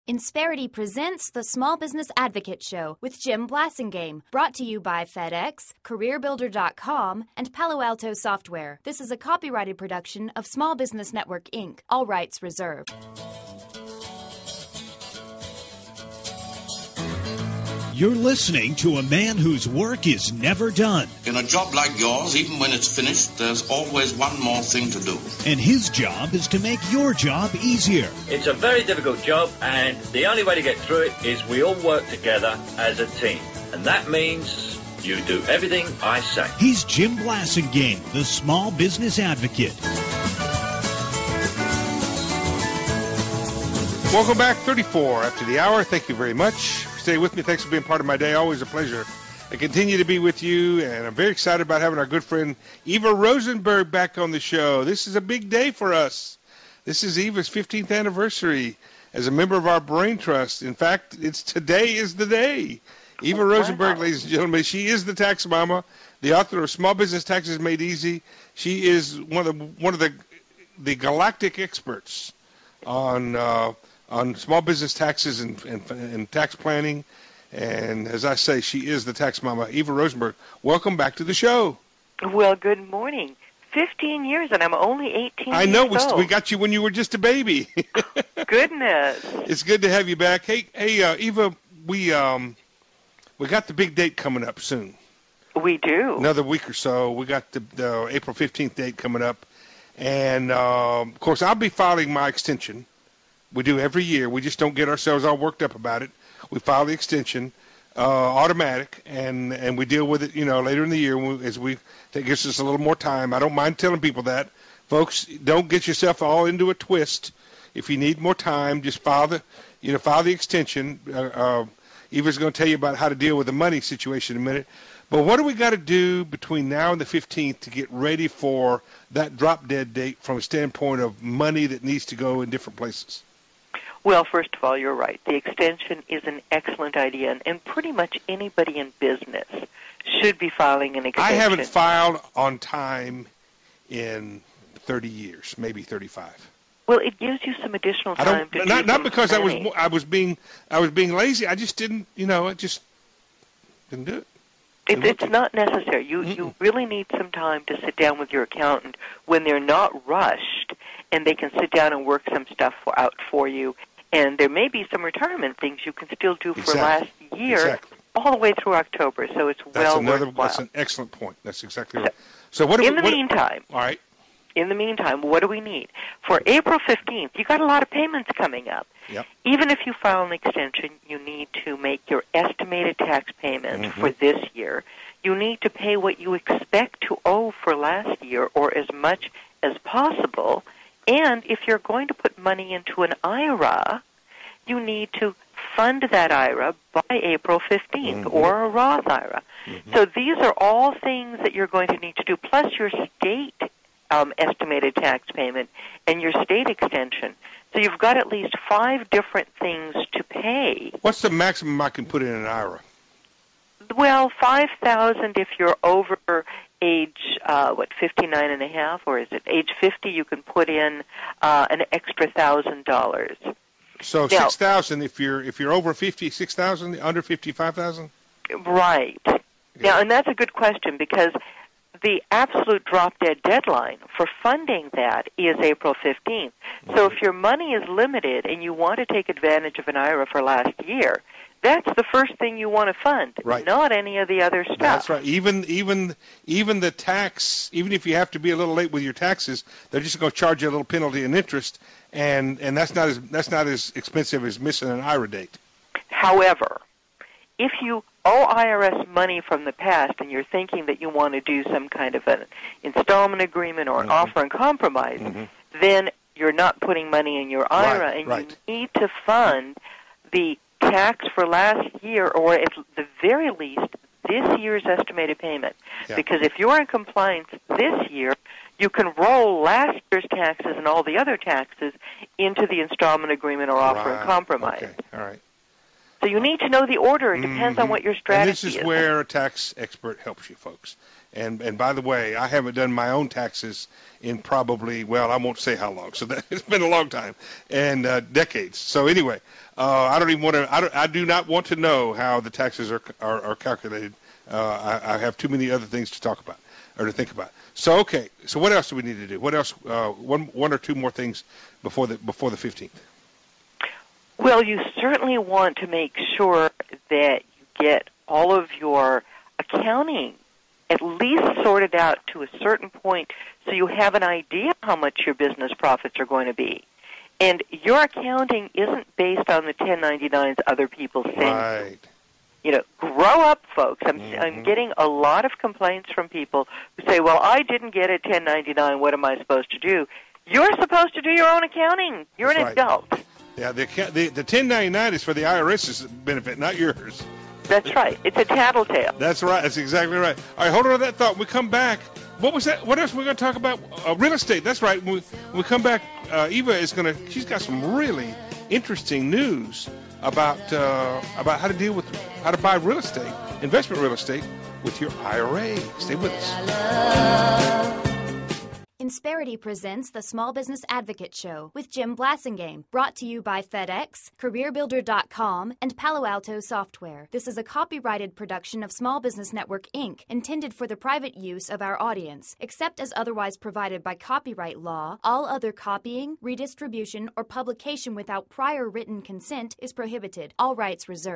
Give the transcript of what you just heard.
Insperity presents the Small Business Advocate Show with Jim Blasingame, brought to you by FedEx, CareerBuilder.com, and Palo Alto Software. This is a copyrighted production of Small Business Network, Inc., all rights reserved. You're listening to a man whose work is never done. In a job like yours, even when it's finished, there's always one more thing to do. And his job is to make your job easier. It's a very difficult job, and the only way to get through it is we all work together as a team. And that means you do everything I say. He's Jim Blasingame, the Small Business Advocate. Welcome back, 34 after the hour. Thank you very much. Stay with me. Thanks for being part of my day. Always a pleasure. I continue to be with you, and I'm very excited about having our good friend Eva Rosenberg back on the show. This is a big day for us. This is Eva's 15th anniversary as a member of our Brain Trust. In fact, today is the day. Eva Rosenberg, ladies and gentlemen, she is the tax mama, the author of Small Business Taxes Made Easy. She is one of the galactic experts on small business taxes and tax planning. And as I say, she is the tax mama. Eva Rosenberg, welcome back to the show. Well, good morning. 15 years, and I'm only 18 I know, years old. We got you when you were just a baby. Goodness. It's good to have you back. Hey, Eva, we got the big date coming up soon. We do. Another week or so. We got the April 15th date coming up. And, of course, I'll be filing my extension. We do every year. We just don't get ourselves all worked up about it. We file the extension, automatic, and we deal with it, later in the year that gives us a little more time. I don't mind telling people that. Folks, don't get yourself all into a twist. If you need more time, just file the extension. Eva's going to tell you about how to deal with the money situation in a minute. But what do we got to do between now and the 15th to get ready for that drop-dead date from a standpoint of money that needs to go in different places? Well, first of all, you're right. The extension is an excellent idea, and pretty much anybody in business should be filing an extension. I haven't filed on time in 30 years, maybe 35. Well, it gives you some additional time to do not because planning. I was being lazy. I just didn't, I just didn't do it. It's not necessary. You really need some time to sit down with your accountant when they're not rushed, and they can sit down and work some stuff out for you. And there may be some retirement things you can still do for last year, all the way through October. So it's worthwhile. That's an excellent point. That's exactly right. So what? In the meantime, all right. In the meantime, what do we need? For April 15th, you got a lot of payments coming up. Yep. Even if you file an extension, you need to make your estimated tax payment for this year. You need to pay what you expect to owe for last year, or as much as possible. And if you're going to put money into an IRA, you need to fund that IRA by April 15th, or a Roth IRA. So these are all things that you're going to need to do, plus your state estimated tax payment and your state extension. So you've got at least 5 different things to pay. What's the maximum I can put in an IRA? Well, $5,000 if you're over age 59 and a half, or is it age 50? You can put in an extra $1,000. So now, $6,000 if you're over 50, $6,000, under 50, $5,000. Right. Yeah. Now, and that's a good question, because the absolute drop-dead deadline for funding that is April 15th. So if your money is limited and you want to take advantage of an IRA for last year, that's the first thing you want to fund, not any of the other stuff. That's right. Even the tax, even if you have to be a little late with your taxes, they're just going to charge you a little penalty and interest, and that's not as expensive as missing an IRA date. However, if you owe IRS money from the past and you're thinking that you want to do some kind of an installment agreement or an offer and compromise, then you're not putting money in your IRA, and you need to fund the tax for last year, or at the very least this year's estimated payment. Yeah. Because if you're in compliance this year, you can roll last year's taxes and all the other taxes into the installment agreement or offer and compromise. Okay. All right. So you need to know the order. It depends on what your strategy is. And this is where a tax expert helps you, folks. And by the way, I haven't done my own taxes in probably, well, I won't say how long. So it's been a long time and decades. So anyway, I don't even want to. I do not want to know how the taxes are calculated. I have too many other things to talk about or to think about. So okay. So what else do we need to do? What else? One or two more things before the 15th. Well, you certainly want to make sure that you get all of your accounting at least sorted out to a certain point so you have an idea how much your business profits are going to be. And your accounting isn't based on the 1099s other people send Right. you. Grow up, folks. I'm getting a lot of complaints from people who say, well, I didn't get a 1099. What am I supposed to do? You're supposed to do your own accounting. You're an adult. Yeah, the 1099 is for the IRS's benefit, not yours. That's right. It's a tattletale. That's right. That's exactly right. All right, hold on to that thought. When we come back, what was that? What else we're going to talk about? Real estate. That's right. When we come back, Eva is going to. She's got some really interesting news about how to deal with how to buy real estate, investment real estate, with your IRA. Stay with us. Insperity presents the Small Business Advocate Show with Jim Blasingame, brought to you by FedEx, CareerBuilder.com, and Palo Alto Software. This is a copyrighted production of Small Business Network, Inc., intended for the private use of our audience. Except as otherwise provided by copyright law, all other copying, redistribution, or publication without prior written consent is prohibited. All rights reserved.